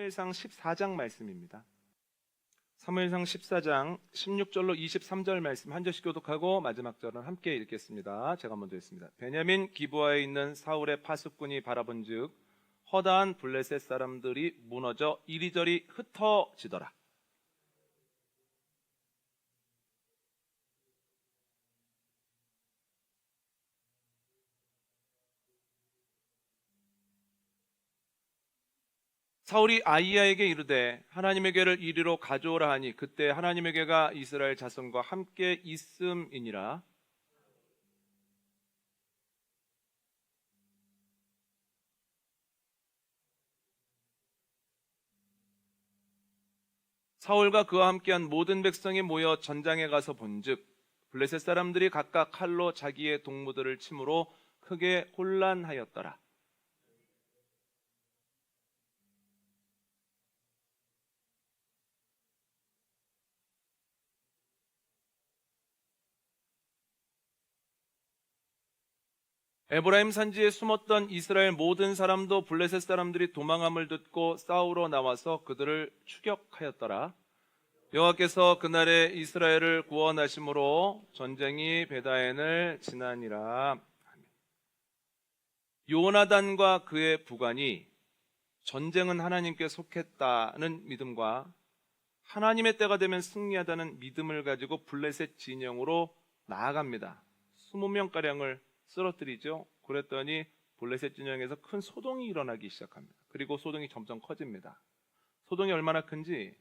사무엘상 14장 말씀입니다. 사무엘상 14장 16절로 23절 말씀 한 절씩 교독하고 마지막 절은 함께 읽겠습니다. 제가 먼저 읽습니다. 베냐민 기브아에 있는 사울의 파수꾼이 바라본즉 허다한 블레셋 사람들이 무너져 이리저리 흩어지더라. 사울이 아히야에게 이르되 하나님의 궤를 이리로 가져오라 하니 그때 하나님의 궤가 이스라엘 자손과 함께 있음이니라. 사울과 그와 함께한 모든 백성이 모여 전장에 가서 본즉 블레셋 사람들이 각각 칼로 자기의 동무들을 치므로 크게 혼란하였더라. 에브라임 산지에 숨었던 이스라엘 모든 사람도 블레셋 사람들이 도망함을 듣고 싸우러 나와서 그들을 추격하였더라. 여호와께서 그날에 이스라엘을 구원하심으로 전쟁이 베다엔을 지나니라. 요나단과 그의 부관이 전쟁은 하나님께 속했다는 믿음과 하나님의 때가 되면 승리하다는 믿음을 가지고 블레셋 진영으로 나아갑니다. 20명가량을 쓰러뜨리죠. 그랬더니 블레셋 진영에서 큰 소동이 일어나기 시작합니다. 그리고 소동이 점점 커집니다. 소동이 얼마나 큰지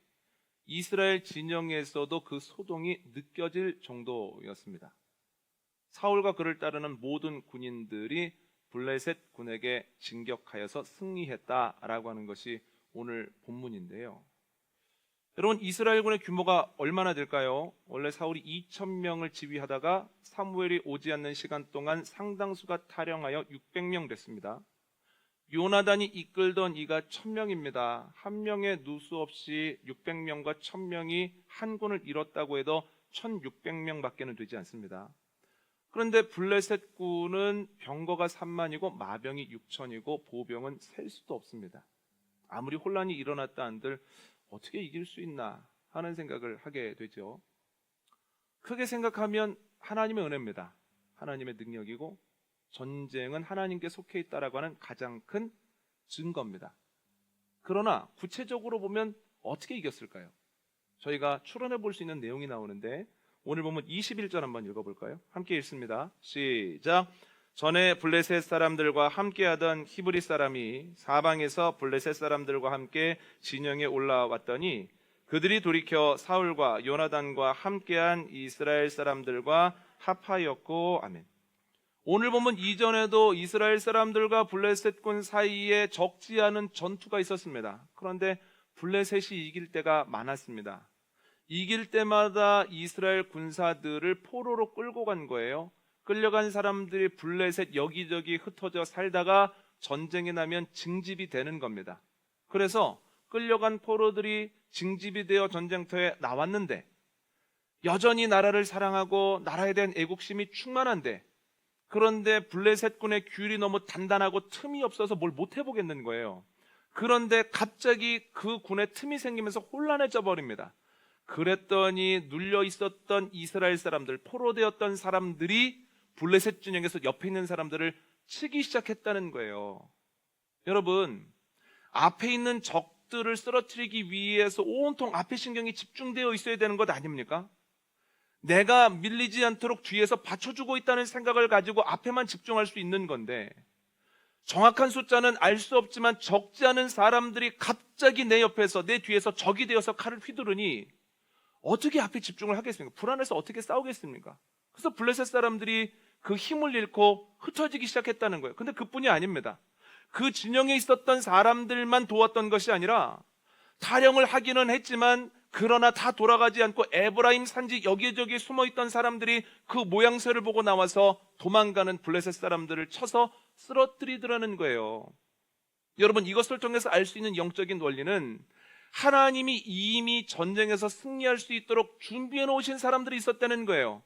이스라엘 진영에서도 그 소동이 느껴질 정도였습니다. 사울과 그를 따르는 모든 군인들이 블레셋 군에게 진격하여서 승리했다라고 하는 것이 오늘 본문인데요. 여러분, 이스라엘군의 규모가 얼마나 될까요? 원래 사울이 2,000명을 지휘하다가 사무엘이 오지 않는 시간 동안 상당수가 탈영하여 600명 됐습니다. 요나단이 이끌던 이가 1,000명입니다. 한 명의 누수 없이 600명과 1,000명이 한 군을 이뤘다고 해도 1,600명밖에는 되지 않습니다. 그런데 블레셋군은 병거가 3만이고 마병이 6천이고 보병은 셀 수도 없습니다. 아무리 혼란이 일어났다 한들 어떻게 이길 수 있나 하는 생각을 하게 되죠. 크게 생각하면 하나님의 은혜입니다. 하나님의 능력이고 전쟁은 하나님께 속해 있다라고 하는 가장 큰 증거입니다. 그러나 구체적으로 보면 어떻게 이겼을까요? 저희가 추론해 볼 수 있는 내용이 나오는데 오늘 보면 21절 한번 읽어볼까요? 함께 읽습니다. 시작. 전에 블레셋 사람들과 함께하던 히브리 사람이 사방에서 블레셋 사람들과 함께 진영에 올라왔더니 그들이 돌이켜 사울과 요나단과 함께한 이스라엘 사람들과 합하였고 아멘. 오늘 보면 이전에도 이스라엘 사람들과 블레셋군 사이에 적지 않은 전투가 있었습니다. 그런데 블레셋이 이길 때가 많았습니다. 이길 때마다 이스라엘 군사들을 포로로 끌고 간 거예요. 끌려간 사람들이 블레셋 여기저기 흩어져 살다가 전쟁이 나면 징집이 되는 겁니다. 그래서 끌려간 포로들이 징집이 되어 전쟁터에 나왔는데 여전히 나라를 사랑하고 나라에 대한 애국심이 충만한데 그런데 블레셋군의 규율이 너무 단단하고 틈이 없어서 뭘 못 해보겠는 거예요. 그런데 갑자기 그 군에 틈이 생기면서 혼란해져 버립니다. 그랬더니 눌려 있었던 이스라엘 사람들, 포로되었던 사람들이 블레셋 진영에서 옆에 있는 사람들을 치기 시작했다는 거예요. 여러분, 앞에 있는 적들을 쓰러뜨리기 위해서 온통 앞에 신경이 집중되어 있어야 되는 것 아닙니까? 내가 밀리지 않도록 뒤에서 받쳐주고 있다는 생각을 가지고 앞에만 집중할 수 있는 건데 정확한 숫자는 알 수 없지만 적지 않은 사람들이 갑자기 내 옆에서 내 뒤에서 적이 되어서 칼을 휘두르니 어떻게 앞에 집중을 하겠습니까? 불안해서 어떻게 싸우겠습니까? 그래서 블레셋 사람들이 그 힘을 잃고 흩어지기 시작했다는 거예요. 근데 그뿐이 아닙니다. 그 진영에 있었던 사람들만 도왔던 것이 아니라 탈영을 하기는 했지만 그러나 다 돌아가지 않고 에브라임 산지 여기저기 숨어있던 사람들이 그 모양새를 보고 나와서 도망가는 블레셋 사람들을 쳐서 쓰러뜨리더라는 거예요. 여러분, 이것을 통해서 알 수 있는 영적인 원리는 하나님이 이미 전쟁에서 승리할 수 있도록 준비해 놓으신 사람들이 있었다는 거예요.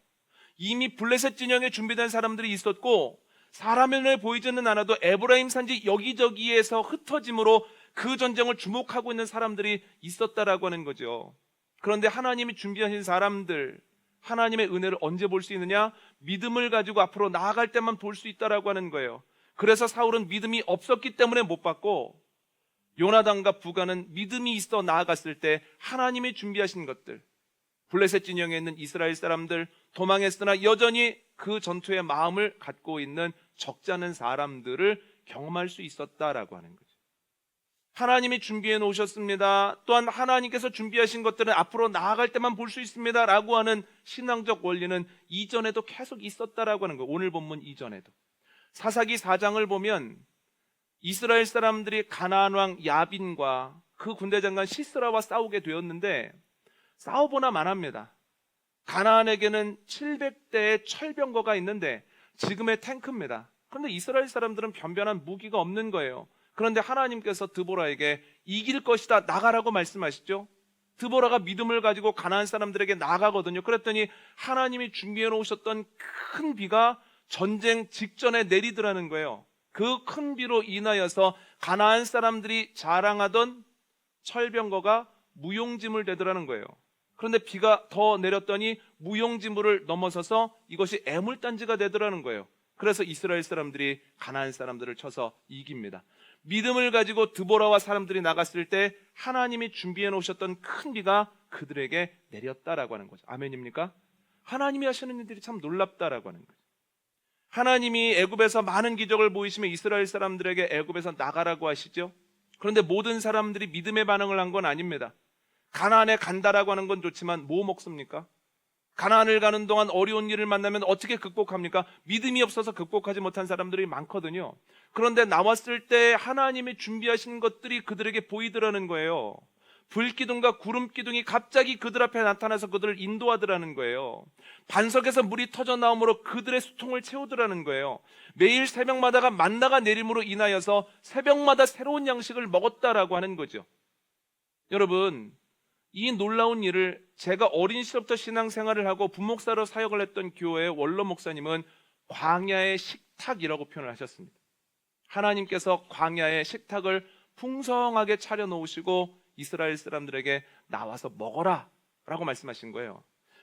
이미 블레셋 진영에 준비된 사람들이 있었고 사람의 눈에 보이지는 않아도 에브라임 산지 여기저기에서 흩어짐으로 그 전쟁을 주목하고 있는 사람들이 있었다라고 하는 거죠. 그런데 하나님이 준비하신 사람들, 하나님의 은혜를 언제 볼 수 있느냐? 믿음을 가지고 앞으로 나아갈 때만 볼 수 있다라고 하는 거예요. 그래서 사울은 믿음이 없었기 때문에 못 봤고, 요나단과 부가는 믿음이 있어 나아갔을 때 하나님이 준비하신 것들, 블레셋 진영에 있는 이스라엘 사람들, 도망했으나 여전히 그 전투의 마음을 갖고 있는 적지 않은 사람들을 경험할 수 있었다라고 하는 거죠. 하나님이 준비해 놓으셨습니다. 또한 하나님께서 준비하신 것들은 앞으로 나아갈 때만 볼 수 있습니다 라고 하는 신앙적 원리는 이전에도 계속 있었다라고 하는 거예요. 오늘 본문 이전에도. 사사기 4장을 보면 이스라엘 사람들이 가나안 왕 야빈과 그 군대 장관 시스라와 싸우게 되었는데 싸워보나 만합니다. 가나안에게는 700대의 철병거가 있는데 지금의 탱크입니다. 그런데 이스라엘 사람들은 변변한 무기가 없는 거예요. 그런데 하나님께서 드보라에게 이길 것이다, 나가라고 말씀하시죠. 드보라가 믿음을 가지고 가나안 사람들에게 나가거든요. 그랬더니 하나님이 준비해 놓으셨던 큰 비가 전쟁 직전에 내리더라는 거예요. 그 큰 비로 인하여서 가나안 사람들이 자랑하던 철병거가 무용지물 되더라는 거예요. 그런데 비가 더 내렸더니 무용지물을 넘어서서 이것이 애물단지가 되더라는 거예요. 그래서 이스라엘 사람들이 가나안 사람들을 쳐서 이깁니다. 믿음을 가지고 드보라와 사람들이 나갔을 때 하나님이 준비해 놓으셨던 큰 비가 그들에게 내렸다라고 하는 거죠. 아멘입니까? 하나님이 하시는 일들이 참 놀랍다라고 하는 거죠. 하나님이 애굽에서 많은 기적을 보이시며 이스라엘 사람들에게 애굽에서 나가라고 하시죠. 그런데 모든 사람들이 믿음의 반응을 한 건 아닙니다. 가나안에 간다라고 하는 건 좋지만 뭐 먹습니까? 가나안을 가는 동안 어려운 일을 만나면 어떻게 극복합니까? 믿음이 없어서 극복하지 못한 사람들이 많거든요. 그런데 나왔을 때 하나님이 준비하신 것들이 그들에게 보이더라는 거예요. 불기둥과 구름기둥이 갑자기 그들 앞에 나타나서 그들을 인도하더라는 거예요. 반석에서 물이 터져 나오므로 그들의 수통을 채우더라는 거예요. 매일 새벽마다가 만나가 내림으로 인하여서 새벽마다 새로운 양식을 먹었다라고 하는 거죠. 여러분, 이 놀라운 일을 제가 어린 시절부터 신앙생활을 하고 부목사로 사역을 했던 교회의 원로 목사님은 광야의 식탁이라고 표현을 하셨습니다. 하나님께서 광야의 식탁을 풍성하게 차려놓으시고 이스라엘 사람들에게 나와서 먹어라 라고 말씀하신 거예요.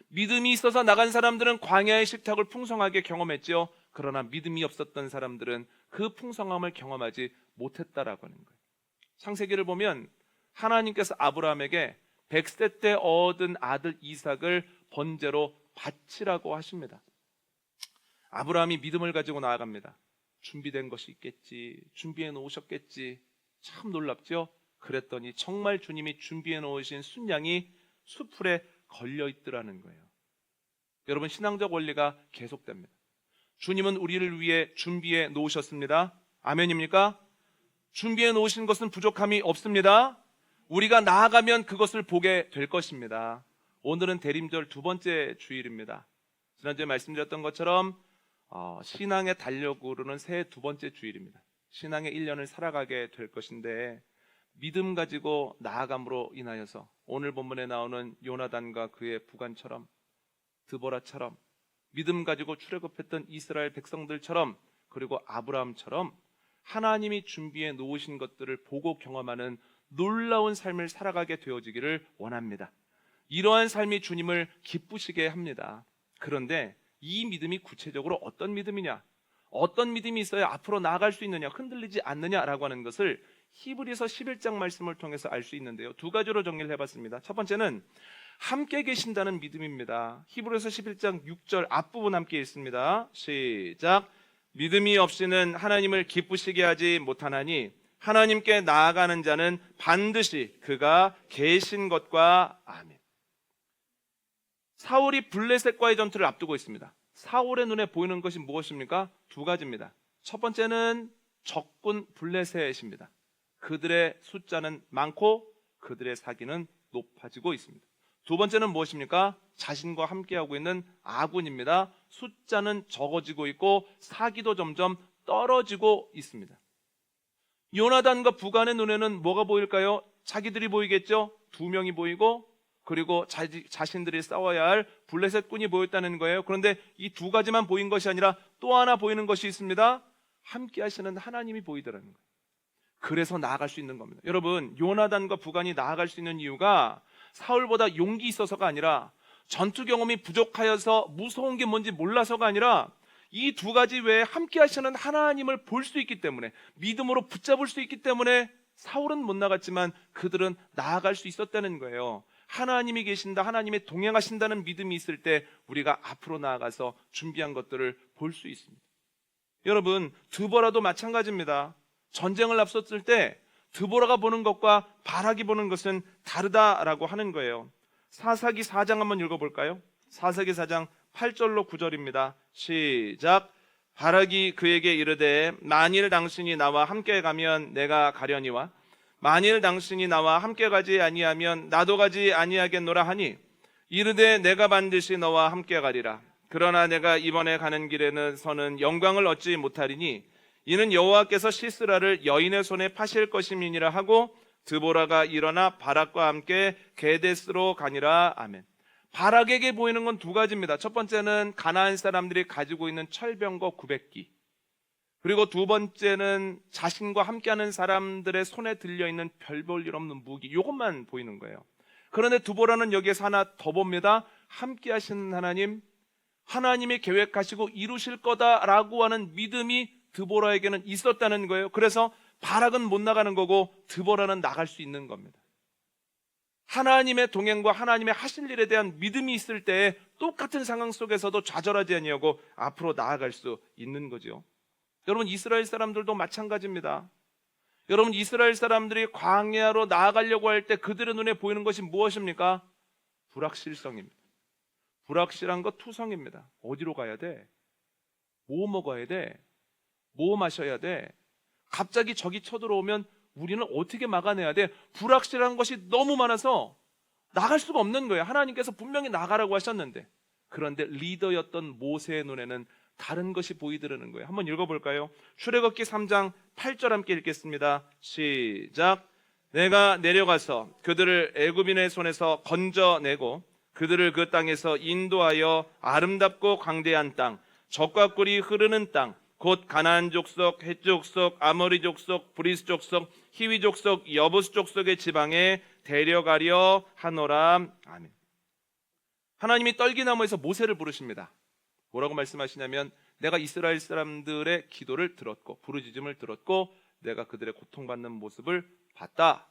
믿음이 있어서 나간 사람들은 광야의 식탁을 풍성하게 경험했죠. 그러나 믿음이 없었던 사람들은 그 풍성함을 경험하지 못했다라고 하는 거예요. 창세기를 보면 하나님께서 아브라함에게 100세 때 얻은 아들 이삭을 번제로 바치라고 하십니다. 아브라함이 믿음을 가지고 나아갑니다. 준비된 것이 있겠지, 준비해 놓으셨겠지. 참 놀랍죠? 그랬더니 정말 주님이 준비해 놓으신 순양이 수풀에 걸려 있더라는 거예요. 여러분, 신앙적 원리가 계속됩니다. 주님은 우리를 위해 준비해 놓으셨습니다. 아멘입니까? 준비해 놓으신 것은 부족함이 없습니다. 우리가 나아가면 그것을 보게 될 것입니다. 오늘은 대림절 두 번째 주일입니다. 지난주에 말씀드렸던 것처럼 신앙의 달력으로는 새해 두 번째 주일입니다. 신앙의 1년을 살아가게 될 것인데 믿음 가지고 나아감으로 인하여서 오늘 본문에 나오는 요나단과 그의 부관처럼, 드보라처럼, 믿음 가지고 출애굽했던 이스라엘 백성들처럼, 그리고 아브라함처럼 하나님이 준비해 놓으신 것들을 보고 경험하는 놀라운 삶을 살아가게 되어지기를 원합니다. 이러한 삶이 주님을 기쁘시게 합니다. 그런데 이 믿음이 구체적으로 어떤 믿음이냐, 어떤 믿음이 있어야 앞으로 나아갈 수 있느냐, 흔들리지 않느냐라고 하는 것을 히브리서 11장 말씀을 통해서 알 수 있는데요. 두 가지로 정리를 해봤습니다. 첫 번째는 함께 계신다는 믿음입니다. 히브리서 11장 6절 앞부분 함께 읽습니다. 시작. 믿음이 없이는 하나님을 기쁘시게 하지 못하나니 하나님께 나아가는 자는 반드시 그가 계신 것과. 아멘. 사울이 블레셋과의 전투를 앞두고 있습니다. 사울의 눈에 보이는 것이 무엇입니까? 두 가지입니다. 첫 번째는 적군 블레셋입니다. 그들의 숫자는 많고 그들의 사기는 높아지고 있습니다. 두 번째는 무엇입니까? 자신과 함께하고 있는 아군입니다. 숫자는 적어지고 있고 사기도 점점 떨어지고 있습니다. 요나단과 부관의 눈에는 뭐가 보일까요? 자기들이 보이겠죠? 두 명이 보이고, 그리고 자신들이 싸워야 할 블레셋군이 보였다는 거예요. 그런데 이 두 가지만 보인 것이 아니라 또 하나 보이는 것이 있습니다. 함께 하시는 하나님이 보이더라는 거예요. 그래서 나아갈 수 있는 겁니다. 여러분, 요나단과 부간이 나아갈 수 있는 이유가 사울보다 용기 있어서가 아니라 전투 경험이 부족하여서 무서운 게 뭔지 몰라서가 아니라 이 두 가지 외에 함께 하시는 하나님을 볼 수 있기 때문에, 믿음으로 붙잡을 수 있기 때문에 사울은 못 나갔지만 그들은 나아갈 수 있었다는 거예요. 하나님이 계신다, 하나님이 동행하신다는 믿음이 있을 때 우리가 앞으로 나아가서 준비한 것들을 볼 수 있습니다. 여러분, 드보라도 마찬가지입니다. 전쟁을 앞섰을 때 드보라가 보는 것과 바락이 보는 것은 다르다라고 하는 거예요. 사사기 4장 한번 읽어볼까요? 사사기 4장 8절로 9절입니다. 시작. 바락이 그에게 이르되 만일 당신이 나와 함께 가면 내가 가려니와 만일 당신이 나와 함께 가지 아니하면 나도 가지 아니하겠노라 하니 이르되 내가 반드시 너와 함께 가리라. 그러나 내가 이번에 가는 길에는 서는 영광을 얻지 못하리니 이는 여호와께서 시스라를 여인의 손에 파실 것임이니라 하고 드보라가 일어나 바락과 함께 게데스로 가니라. 아멘. 바락에게 보이는 건 두 가지입니다. 첫 번째는 가나안 사람들이 가지고 있는 철병거 900기, 그리고 두 번째는 자신과 함께하는 사람들의 손에 들려있는 별 볼 일 없는 무기, 이것만 보이는 거예요. 그런데 드보라는 여기에서 하나 더 봅니다. 함께 하시는 하나님, 하나님이 계획하시고 이루실 거다라고 하는 믿음이 드보라에게는 있었다는 거예요. 그래서 바락은 못 나가는 거고 드보라는 나갈 수 있는 겁니다. 하나님의 동행과 하나님의 하실 일에 대한 믿음이 있을 때 똑같은 상황 속에서도 좌절하지 아니하고 앞으로 나아갈 수 있는 거죠. 여러분, 이스라엘 사람들도 마찬가지입니다. 여러분, 이스라엘 사람들이 광야로 나아가려고 할 때 그들의 눈에 보이는 것이 무엇입니까? 불확실성입니다. 불확실한 것 투성입니다. 어디로 가야 돼? 뭐 먹어야 돼? 뭐 마셔야 돼? 갑자기 적이 쳐들어오면 우리는 어떻게 막아내야 돼? 불확실한 것이 너무 많아서 나갈 수가 없는 거예요. 하나님께서 분명히 나가라고 하셨는데. 그런데 리더였던 모세의 눈에는 다른 것이 보이더라는 거예요. 한번 읽어볼까요? 출애굽기 3장 8절 함께 읽겠습니다. 시작. 내가 내려가서 그들을 애굽인의 손에서 건져내고 그들을 그 땅에서 인도하여 아름답고 광대한 땅, 젖과 꿀이 흐르는 땅, 곧 가나안 족속, 헷 족속, 아모리 족속, 브리스 족속, 히위 족속, 여부스 족속의 지방에 데려가려 하노라. 아멘. 하나님이 떨기나무에서 모세를 부르십니다. 뭐라고 말씀하시냐면, 내가 이스라엘 사람들의 기도를 들었고 부르짖음을 들었고 내가 그들의 고통받는 모습을 봤다.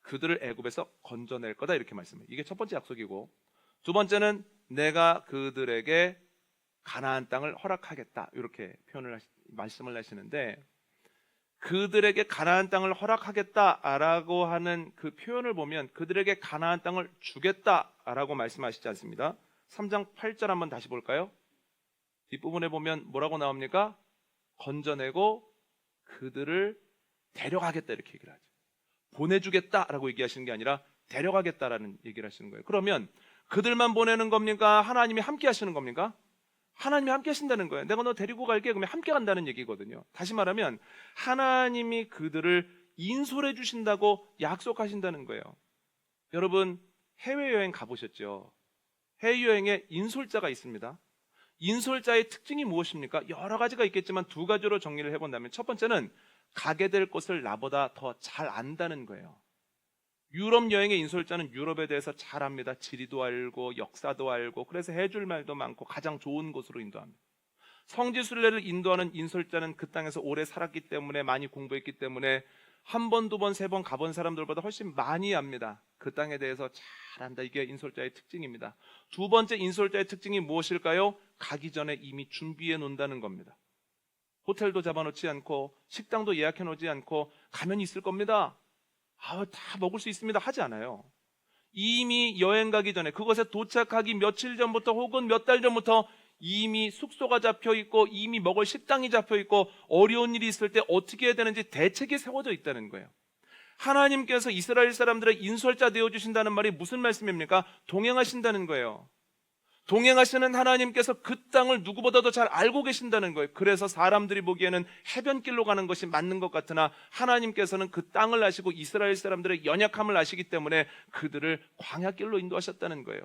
그들을 애굽에서 건져낼 거다, 이렇게 말씀해요. 이게 첫 번째 약속이고, 두 번째는 내가 그들에게 가나안 땅을 허락하겠다, 이렇게 말씀을 하시는데, 그들에게 가나안 땅을 허락하겠다라고 하는 그 표현을 보면 그들에게 가나안 땅을 주겠다라고 말씀하시지 않습니다. 3장 8절 한번 다시 볼까요? 뒷부분에 보면 뭐라고 나옵니까? 건져내고 그들을 데려가겠다, 이렇게 얘기를 하죠. 보내주겠다라고 얘기하시는 게 아니라 데려가겠다라는 얘기를 하시는 거예요. 그러면 그들만 보내는 겁니까? 하나님이 함께 하시는 겁니까? 하나님이 함께 하신다는 거예요. 내가 너 데리고 갈게, 그러면 함께 간다는 얘기거든요. 다시 말하면 하나님이 그들을 인솔해 주신다고 약속하신다는 거예요. 여러분, 해외여행 가보셨죠? 해외여행에 인솔자가 있습니다. 인솔자의 특징이 무엇입니까? 여러 가지가 있겠지만 두 가지로 정리를 해본다면, 첫 번째는 가게 될 곳을 나보다 더 잘 안다는 거예요. 유럽 여행의 인솔자는 유럽에 대해서 잘 압니다. 지리도 알고 역사도 알고, 그래서 해줄 말도 많고 가장 좋은 곳으로 인도합니다. 성지순례를 인도하는 인솔자는 그 땅에서 오래 살았기 때문에, 많이 공부했기 때문에 한 번, 두 번, 세 번 가본 사람들보다 훨씬 많이 압니다. 그 땅에 대해서 잘 안다. 이게 인솔자의 특징입니다. 두 번째 인솔자의 특징이 무엇일까요? 가기 전에 이미 준비해 놓는다는 겁니다. 호텔도 잡아놓지 않고 식당도 예약해 놓지 않고 가면 있을 겁니다. 다 먹을 수 있습니다 하지 않아요. 이미 여행 가기 전에, 그것에 도착하기 며칠 전부터 혹은 몇 달 전부터 이미 숙소가 잡혀 있고 이미 먹을 식당이 잡혀 있고 어려운 일이 있을 때 어떻게 해야 되는지 대책이 세워져 있다는 거예요. 하나님께서 이스라엘 사람들의 인솔자 되어주신다는 말이 무슨 말씀입니까? 동행하신다는 거예요. 동행하시는 하나님께서 그 땅을 누구보다도 잘 알고 계신다는 거예요. 그래서 사람들이 보기에는 해변길로 가는 것이 맞는 것 같으나 하나님께서는 그 땅을 아시고 이스라엘 사람들의 연약함을 아시기 때문에 그들을 광야길로 인도하셨다는 거예요.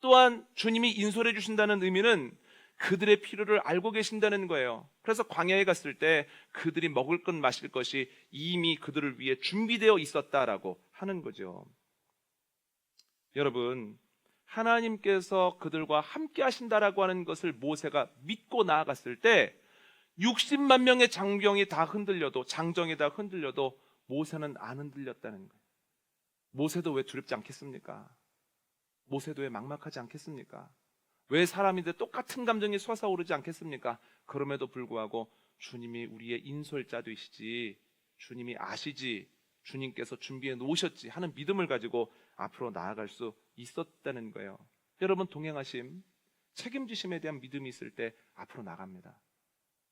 또한 주님이 인솔해 주신다는 의미는 그들의 필요를 알고 계신다는 거예요. 그래서 광야에 갔을 때 그들이 먹을 것 마실 것이 이미 그들을 위해 준비되어 있었다라고 하는 거죠. 여러분, 하나님께서 그들과 함께 하신다라고 하는 것을 모세가 믿고 나아갔을 때 60만 명의 장병이 다 흔들려도, 장정이 다 흔들려도 모세는 안 흔들렸다는 거예요. 모세도 왜 두렵지 않겠습니까? 모세도 왜 막막하지 않겠습니까? 왜 사람인데 똑같은 감정이 솟아오르지 않겠습니까? 그럼에도 불구하고 주님이 우리의 인솔자 되시지, 주님이 아시지, 주님께서 준비해 놓으셨지 하는 믿음을 가지고 앞으로 나아갈 수 있었다는 거예요. 여러분, 동행하심, 책임지심에 대한 믿음이 있을 때 앞으로 나갑니다.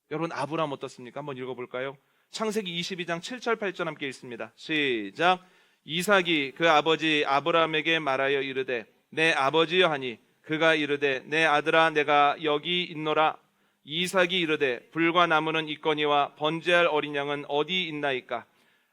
여러분, 아브라함 어떻습니까? 한번 읽어볼까요? 창세기 22장 7절 8절 함께 읽습니다. 시작. 이삭이 그 아버지 아브라함에게 말하여 이르되 내 아버지여 하니 그가 이르되 내 아들아 내가 여기 있노라. 이삭이 이르되 불과 나무는 있거니와 번제할 어린 양은 어디 있나이까?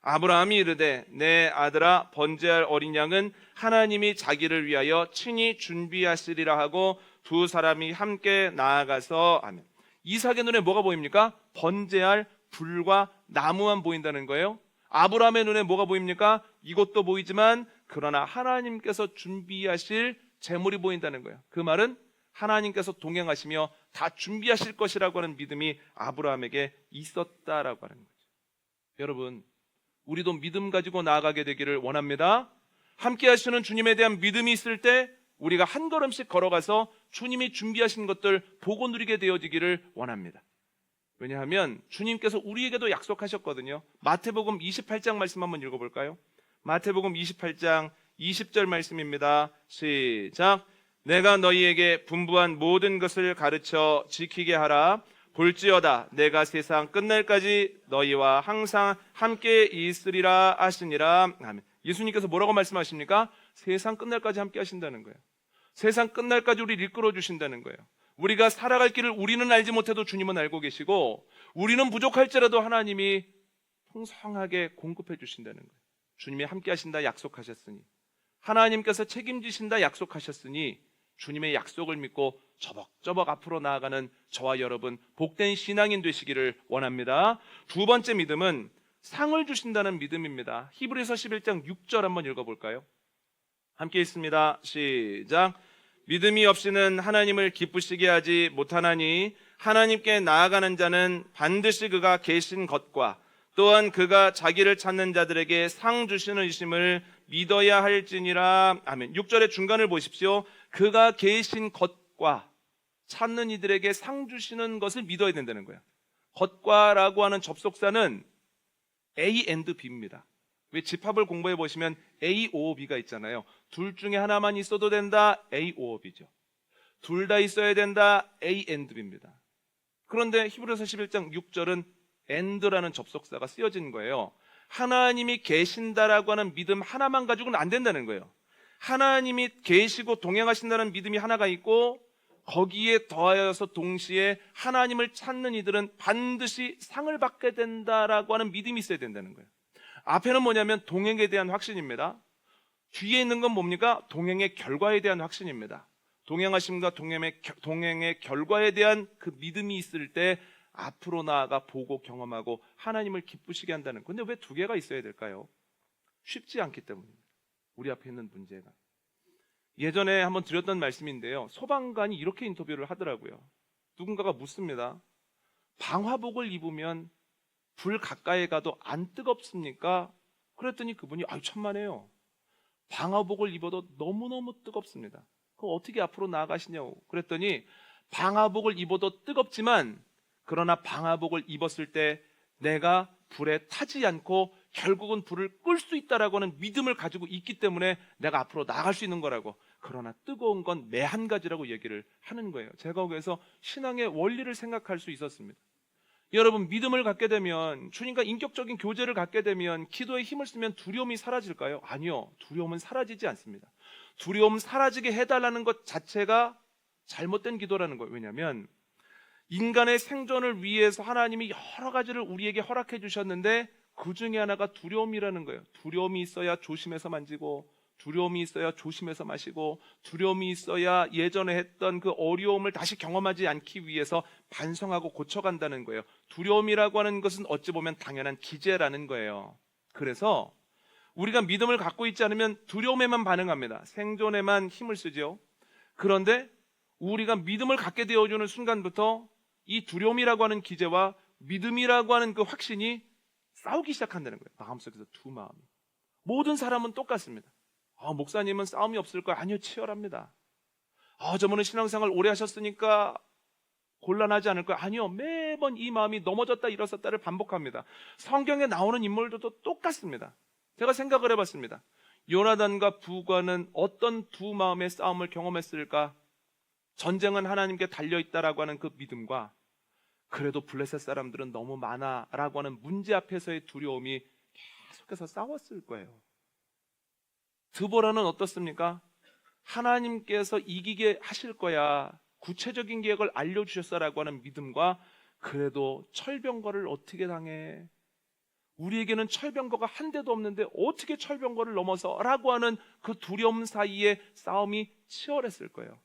아브라함이 이르되 내 아들아 번제할 어린 양은 하나님이 자기를 위하여 친히 준비하시리라 하고 두 사람이 함께 나아가서 아멘. 이삭의 눈에 뭐가 보입니까? 번제할 불과 나무만 보인다는 거예요. 아브라함의 눈에 뭐가 보입니까? 이것도 보이지만 그러나 하나님께서 준비하실 재물이 보인다는 거예요. 그 말은 하나님께서 동행하시며 다 준비하실 것이라고 하는 믿음이 아브라함에게 있었다라고 하는 거죠. 여러분, 우리도 믿음 가지고 나아가게 되기를 원합니다. 함께 하시는 주님에 대한 믿음이 있을 때 우리가 한 걸음씩 걸어가서 주님이 준비하신 것들 보고 누리게 되어지기를 원합니다. 왜냐하면 주님께서 우리에게도 약속하셨거든요. 마태복음 28장 말씀 한번 읽어볼까요? 마태복음 28장 20절 말씀입니다. 시작. 내가 너희에게 분부한 모든 것을 가르쳐 지키게 하라. 볼지어다 내가 세상 끝날까지 너희와 항상 함께 있으리라 하시니라. 아멘. 예수님께서 뭐라고 말씀하십니까? 세상 끝날까지 함께 하신다는 거예요. 세상 끝날까지 우리를 이끌어 주신다는 거예요. 우리가 살아갈 길을 우리는 알지 못해도 주님은 알고 계시고 우리는 부족할지라도 하나님이 풍성하게 공급해 주신다는 거예요. 주님이 함께 하신다 약속하셨으니, 하나님께서 책임지신다 약속하셨으니 주님의 약속을 믿고 저벅저벅 앞으로 나아가는 저와 여러분 복된 신앙인 되시기를 원합니다. 두 번째 믿음은 상을 주신다는 믿음입니다. 히브리서 11장 6절 한번 읽어볼까요? 함께 있습니다. 시작. 믿음이 없이는 하나님을 기쁘시게 하지 못하나니 하나님께 나아가는 자는 반드시 그가 계신 것과 또한 그가 자기를 찾는 자들에게 상 주시는 이심을 믿어야 할지니라. 아멘. 6절의 중간을 보십시오. 그가 계신 것과 찾는 이들에게 상 주시는 것을 믿어야 된다는 거예요. 것과라고 하는 접속사는 A and B입니다. 왜 집합을 공부해 보시면 A, O, B가 있잖아요. 둘 중에 하나만 있어도 된다. A, O, B죠. 둘 다 있어야 된다. A and B입니다. 그런데 히브리서 11장 6절은 and라는 접속사가 쓰여진 거예요. 하나님이 계신다라고 하는 믿음 하나만 가지고는 안 된다는 거예요. 하나님이 계시고 동행하신다는 믿음이 하나가 있고 거기에 더하여서 동시에 하나님을 찾는 이들은 반드시 상을 받게 된다라고 하는 믿음이 있어야 된다는 거예요. 앞에는 뭐냐면 동행에 대한 확신입니다. 뒤에 있는 건 뭡니까? 동행의 결과에 대한 확신입니다. 동행하심과 동행의 결과에 대한 그 믿음이 있을 때 앞으로 나아가 보고 경험하고 하나님을 기쁘시게 한다는. 근데 왜 두 개가 있어야 될까요? 쉽지 않기 때문입니다. 우리 앞에 있는 문제가. 예전에 한번 드렸던 말씀인데요. 소방관이 이렇게 인터뷰를 하더라고요. 누군가가 묻습니다. 방화복을 입으면 불 가까이 가도 안 뜨겁습니까? 그랬더니 그분이 천만에요. 방화복을 입어도 너무너무 뜨겁습니다. 그럼 어떻게 앞으로 나아가시냐고. 그랬더니 방화복을 입어도 뜨겁지만 그러나 방화복을 입었을 때 내가 불에 타지 않고 결국은 불을 끌 수 있다라고 하는 믿음을 가지고 있기 때문에 내가 앞으로 나아갈 수 있는 거라고. 그러나 뜨거운 건 매 한 가지라고 얘기를 하는 거예요. 제가 거기서 신앙의 원리를 생각할 수 있었습니다. 여러분, 믿음을 갖게 되면, 주님과 인격적인 교제를 갖게 되면, 기도에 힘을 쓰면 두려움이 사라질까요? 아니요. 두려움은 사라지지 않습니다. 두려움 사라지게 해달라는 것 자체가 잘못된 기도라는 거예요. 왜냐하면 인간의 생존을 위해서 하나님이 여러 가지를 우리에게 허락해 주셨는데 그 중에 하나가 두려움이라는 거예요. 두려움이 있어야 조심해서 만지고, 두려움이 있어야 조심해서 마시고, 두려움이 있어야 예전에 했던 그 어려움을 다시 경험하지 않기 위해서 반성하고 고쳐간다는 거예요. 두려움이라고 하는 것은 어찌 보면 당연한 기제라는 거예요. 그래서 우리가 믿음을 갖고 있지 않으면 두려움에만 반응합니다. 생존에만 힘을 쓰죠. 그런데 우리가 믿음을 갖게 되어주는 순간부터 이 두려움이라고 하는 기제와 믿음이라고 하는 그 확신이 싸우기 시작한다는 거예요. 마음속에서 두 마음이. 모든 사람은 똑같습니다. 목사님은 싸움이 없을 거예요. 아니요, 치열합니다. 저분은 신앙생활 오래 하셨으니까 곤란하지 않을 거예요. 아니요, 매번 이 마음이 넘어졌다 일어섰다를 반복합니다. 성경에 나오는 인물들도 똑같습니다. 제가 생각을 해봤습니다. 요나단과 부과는 어떤 두 마음의 싸움을 경험했을까? 전쟁은 하나님께 달려있다라고 하는 그 믿음과, 그래도 블레셋 사람들은 너무 많아라고 하는 문제 앞에서의 두려움이 계속해서 싸웠을 거예요. 드보라는 어떻습니까? 하나님께서 이기게 하실 거야, 구체적인 계획을 알려주셨어라고 하는 믿음과, 그래도 철병거를 어떻게 당해? 우리에게는 철병거가 한 대도 없는데 어떻게 철병거를 넘어서? 라고 하는 그 두려움 사이에 싸움이 치열했을 거예요.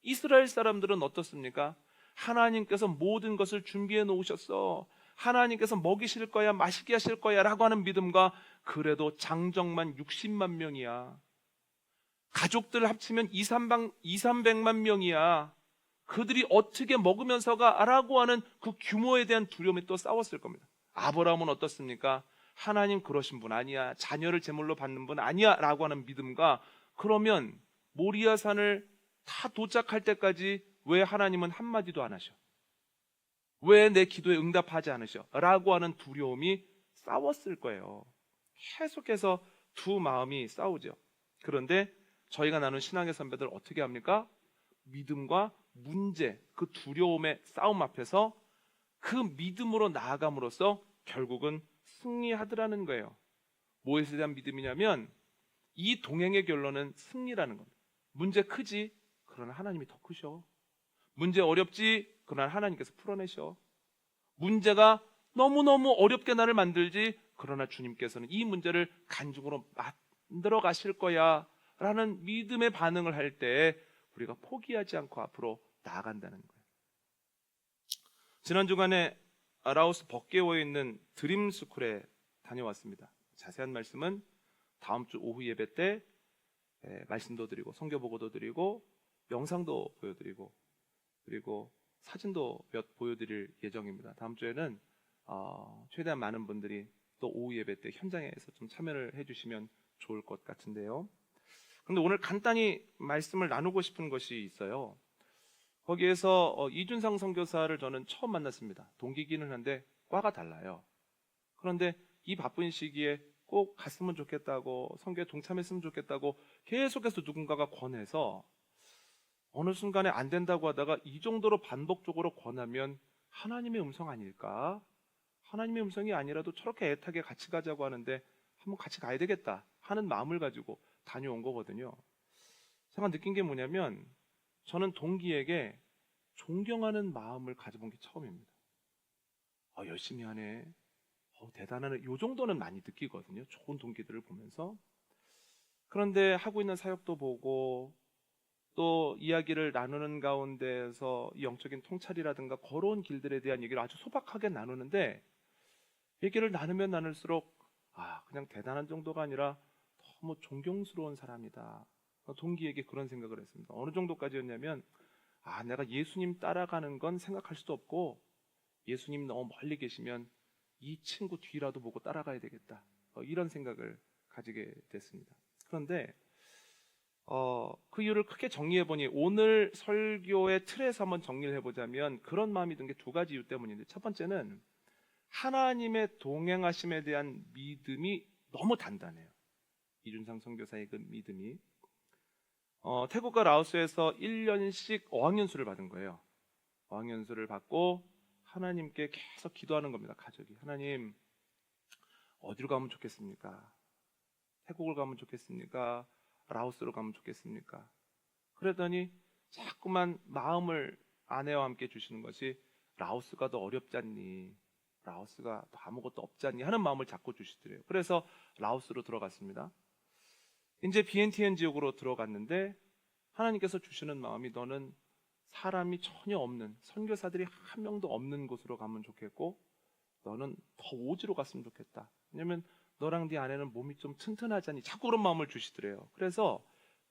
이스라엘 사람들은 어떻습니까? 하나님께서 모든 것을 준비해 놓으셨어, 하나님께서 먹이실 거야, 마시게 하실 거야 라고 하는 믿음과, 그래도 장정만 60만 명이야, 가족들 합치면 200~300만 명이야, 그들이 어떻게 먹으면서가 라고 하는 그 규모에 대한 두려움에 또 싸웠을 겁니다. 아브라함은 어떻습니까? 하나님 그러신 분 아니야, 자녀를 제물로 받는 분 아니야 라고 하는 믿음과, 그러면 모리아산을 다 도착할 때까지 왜 하나님은 한마디도 안 하셔? 왜 내 기도에 응답하지 않으셔? 라고 하는 두려움이 싸웠을 거예요. 계속해서 두 마음이 싸우죠. 그런데 저희가 나눈 신앙의 선배들 어떻게 합니까? 믿음과 문제, 그 두려움의 싸움 앞에서 그 믿음으로 나아감으로써 결국은 승리하더라는 거예요. 무엇에 대한 믿음이냐면, 이 동행의 결론은 승리라는 겁니다. 문제 크지? 그러나 하나님이 더 크셔. 문제 어렵지? 그러나 하나님께서 풀어내셔. 문제가 너무너무 어렵게 나를 만들지? 그러나 주님께서는 이 문제를 간증으로 만들어 가실 거야 라는 믿음의 반응을 할 때 우리가 포기하지 않고 앞으로 나아간다는 거예요. 지난 주간에 라오스 벅게오에 있는 드림스쿨에 다녀왔습니다. 자세한 말씀은 다음 주 오후 예배 때 말씀도 드리고 성경 보고도 드리고 영상도 보여드리고 그리고 사진도 몇 보여드릴 예정입니다. 다음 주에는 최대한 많은 분들이 또 오후 예배 때 현장에서 좀 참여를 해주시면 좋을 것 같은데요. 그런데 오늘 간단히 말씀을 나누고 싶은 것이 있어요. 거기에서 이준상 선교사를 저는 처음 만났습니다. 동기기는 한데 과가 달라요. 그런데 이 바쁜 시기에 꼭 갔으면 좋겠다고, 선교에 동참했으면 좋겠다고 계속해서 누군가가 권해서 어느 순간에 안 된다고 하다가 이 정도로 반복적으로 권하면 하나님의 음성 아닐까? 하나님의 음성이 아니라도 저렇게 애타게 같이 가자고 하는데 한번 같이 가야 되겠다 하는 마음을 가지고 다녀온 거거든요. 제가 느낀 게 뭐냐면, 저는 동기에게 존경하는 마음을 가져본 게 처음입니다. 열심히 하네, 대단하네, 요 정도는 많이 느끼거든요. 좋은 동기들을 보면서. 그런데 하고 있는 사역도 보고 또 이야기를 나누는 가운데에서 영적인 통찰이라든가 걸어온 길들에 대한 얘기를 아주 소박하게 나누는데, 얘기를 나누면 나눌수록 그냥 대단한 정도가 아니라 너무 존경스러운 사람이다. 동기에게 그런 생각을 했습니다. 어느 정도까지였냐면, 내가 예수님 따라가는 건 생각할 수도 없고 예수님 너무 멀리 계시면 이 친구 뒤라도 보고 따라가야 되겠다, 이런 생각을 가지게 됐습니다. 그런데 그 이유를 크게 정리해보니, 오늘 설교의 틀에서 한번 정리를 해보자면 그런 마음이 든 게 두 가지 이유 때문인데, 첫 번째는 하나님의 동행하심에 대한 믿음이 너무 단단해요. 이준상 선교사의 그 믿음이 태국과 라오스에서 1년씩 어학연수를 받은 거예요. 어학연수를 받고 하나님께 계속 기도하는 겁니다. 가족이, 하나님 어디로 가면 좋겠습니까? 태국을 가면 좋겠습니까? 라오스로 가면 좋겠습니까? 그러더니 자꾸만 마음을 아내와 함께 주시는 것이, 라오스가 더 어렵지 않니? 라오스가 더 아무것도 없지 않니? 하는 마음을 자꾸 주시더래요. 그래서 라오스로 들어갔습니다. 이제 BNTN 지역으로 들어갔는데 하나님께서 주시는 마음이 너는 사람이 전혀 없는, 선교사들이 한 명도 없는 곳으로 가면 좋겠고 너는 더 오지로 갔으면 좋겠다. 왜냐면 너랑 네 아내는 몸이 좀 튼튼하잖니. 자꾸 그런 마음을 주시더래요. 그래서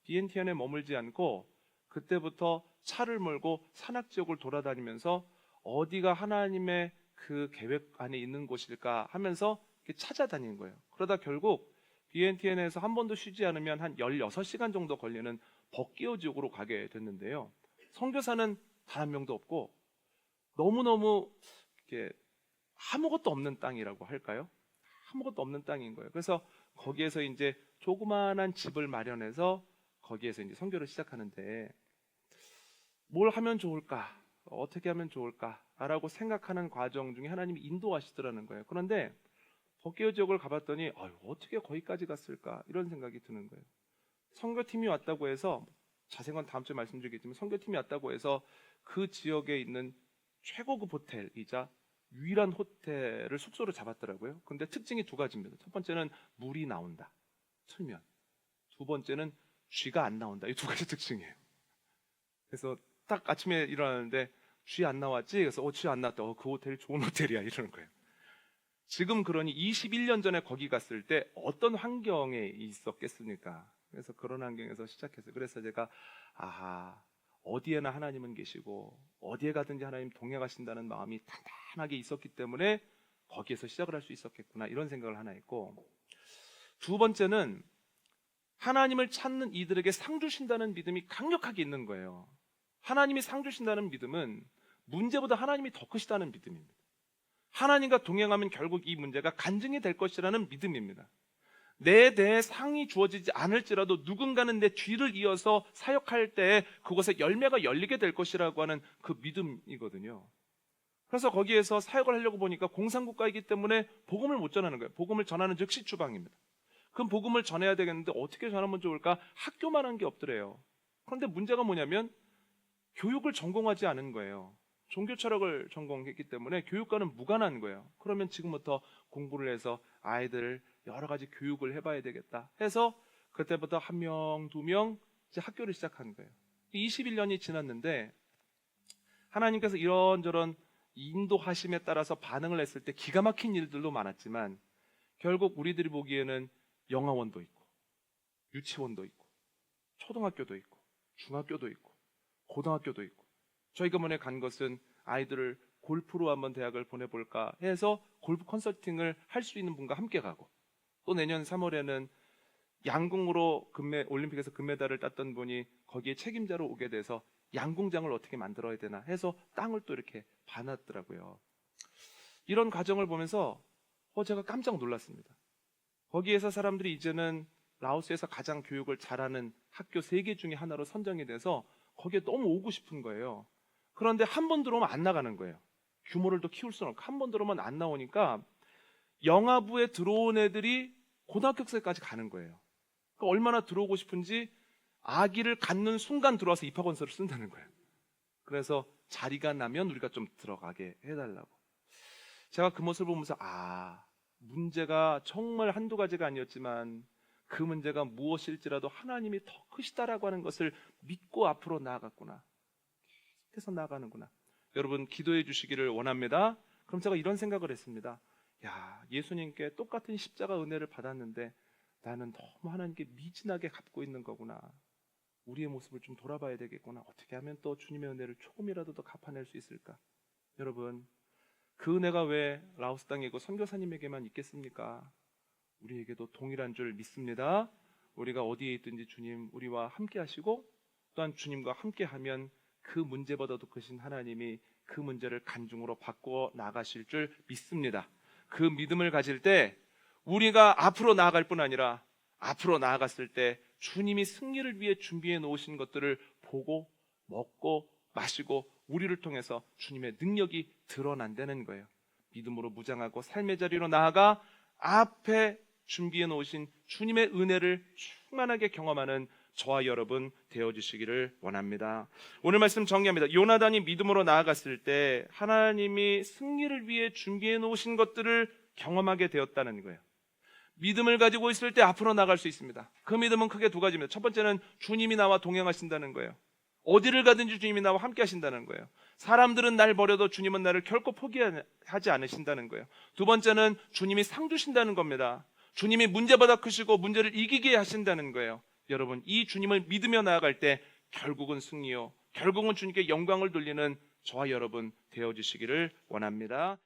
BNTN에 머물지 않고 그때부터 차를 몰고 산악 지역을 돌아다니면서 어디가 하나님의 그 계획 안에 있는 곳일까 하면서 찾아다니는 거예요. 그러다 결국 BNTN에서 한 번도 쉬지 않으면 한 16시간 정도 걸리는 버키오 지역으로 가게 됐는데요. 선교사는 단 한 명도 없고 너무너무 이렇게 아무것도 없는 땅이라고 할까요? 아무것도 없는 땅인 거예요. 그래서 거기에서 이제 조그마한 집을 마련해서 거기에서 이제 선교를 시작하는데 뭘 하면 좋을까? 어떻게 하면 좋을까라고 생각하는 과정 중에 하나님이 인도하시더라는 거예요. 그런데 버키오 지역을 가봤더니 어떻게 거기까지 갔을까? 이런 생각이 드는 거예요. 선교팀이 왔다고 해서 자세한 건 다음 주에 말씀드리겠지만 선교팀이 왔다고 해서 그 지역에 있는 최고급 호텔이자 유일한 호텔을 숙소로 잡았더라고요. 근데 특징이 두 가지입니다. 첫 번째는 물이 나온다. 틀면. 두 번째는 쥐가 안 나온다. 이 두 가지 특징이에요. 그래서 딱 아침에 일어나는데 쥐 안 나왔지? 그래서 쥐 안 나왔다. 그 호텔이 좋은 호텔이야. 이러는 거예요. 지금 그러니 21년 전에 거기 갔을 때 어떤 환경에 있었겠습니까? 그래서 그런 환경에서 시작했어요. 그래서 제가 어디에나 하나님은 계시고 어디에 가든지 하나님 동행하신다는 마음이 단단하게 있었기 때문에 거기에서 시작을 할 수 있었겠구나 이런 생각을 하나 했고, 두 번째는 하나님을 찾는 이들에게 상 주신다는 믿음이 강력하게 있는 거예요. 하나님이 상 주신다는 믿음은 문제보다 하나님이 더 크시다는 믿음입니다. 하나님과 동행하면 결국 이 문제가 간증이 될 것이라는 믿음입니다. 내 대에 상이 주어지지 않을지라도 누군가는 내 뒤를 이어서 사역할 때 그곳에 열매가 열리게 될 것이라고 하는 그 믿음이거든요. 그래서 거기에서 사역을 하려고 보니까 공산국가이기 때문에 복음을 못 전하는 거예요. 복음을 전하는 즉시 주방입니다. 그럼 복음을 전해야 되겠는데 어떻게 전하면 좋을까? 학교만 한 게 없더래요. 그런데 문제가 뭐냐면 교육을 전공하지 않은 거예요. 종교 철학을 전공했기 때문에 교육과는 무관한 거예요. 그러면 지금부터 공부를 해서 아이들을 여러 가지 교육을 해봐야 되겠다 해서 그때부터 한 명, 두 명 이제 학교를 시작한 거예요. 21년이 지났는데 하나님께서 이런저런 인도하심에 따라서 반응을 했을 때 기가 막힌 일들도 많았지만 결국 우리들이 보기에는 영화원도 있고 유치원도 있고 초등학교도 있고 중학교도 있고 고등학교도 있고, 저희가 이번에 간 것은 아이들을 골프로 한번 대학을 보내볼까 해서 골프 컨설팅을 할 수 있는 분과 함께 가고, 또 내년 3월에는 양궁으로 올림픽에서 금메달을 땄던 분이 거기에 책임자로 오게 돼서 양궁장을 어떻게 만들어야 되나 해서 땅을 또 이렇게 봐놨더라고요. 이런 과정을 보면서 제가 깜짝 놀랐습니다. 거기에서 사람들이 이제는 라오스에서 가장 교육을 잘하는 학교 3개 중에 하나로 선정이 돼서 거기에 너무 오고 싶은 거예요. 그런데 한 번 들어오면 안 나가는 거예요. 규모를 더 키울 수는 없고 한 번 들어오면 안 나오니까 영아부에 들어온 애들이 고등학교까지 가는 거예요. 그러니까 얼마나 들어오고 싶은지 아기를 갖는 순간 들어와서 입학원서를 쓴다는 거예요. 그래서 자리가 나면 우리가 좀 들어가게 해달라고. 제가 그 모습을 보면서 문제가 정말 한두 가지가 아니었지만 그 문제가 무엇일지라도 하나님이 더 크시다라고 하는 것을 믿고 앞으로 나아갔구나. 계속해서 나아가는구나. 여러분 기도해 주시기를 원합니다. 그럼 제가 이런 생각을 했습니다. 예수님께 똑같은 십자가 은혜를 받았는데 나는 너무 하나님께 미진하게 갚고 있는 거구나. 우리의 모습을 좀 돌아봐야 되겠구나. 어떻게 하면 또 주님의 은혜를 조금이라도 더 갚아낼 수 있을까? 여러분, 그 은혜가 왜 라오스 땅이고 선교사님에게만 있겠습니까? 우리에게도 동일한 줄 믿습니다. 우리가 어디에 있든지 주님 우리와 함께 하시고, 또한 주님과 함께 하면 그 문제보다도 크신 하나님이 그 문제를 간중으로 바꾸어 나가실 줄 믿습니다. 그 믿음을 가질 때 우리가 앞으로 나아갈 뿐 아니라 앞으로 나아갔을 때 주님이 승리를 위해 준비해 놓으신 것들을 보고 먹고 마시고 우리를 통해서 주님의 능력이 드러난다는 거예요. 믿음으로 무장하고 삶의 자리로 나아가 앞에 준비해 놓으신 주님의 은혜를 충만하게 경험하는 저와 여러분 되어주시기를 원합니다. 오늘 말씀 정리합니다. 요나단이 믿음으로 나아갔을 때 하나님이 승리를 위해 준비해 놓으신 것들을 경험하게 되었다는 거예요. 믿음을 가지고 있을 때 앞으로 나갈 수 있습니다. 그 믿음은 크게 두 가지입니다. 첫 번째는 주님이 나와 동행하신다는 거예요. 어디를 가든지 주님이 나와 함께 하신다는 거예요. 사람들은 날 버려도 주님은 나를 결코 포기하지 않으신다는 거예요. 두 번째는 주님이 상 주신다는 겁니다. 주님이 문제보다 크시고 문제를 이기게 하신다는 거예요. 여러분, 이 주님을 믿으며 나아갈 때 결국은 승리요, 결국은 주님께 영광을 돌리는 저와 여러분 되어주시기를 원합니다.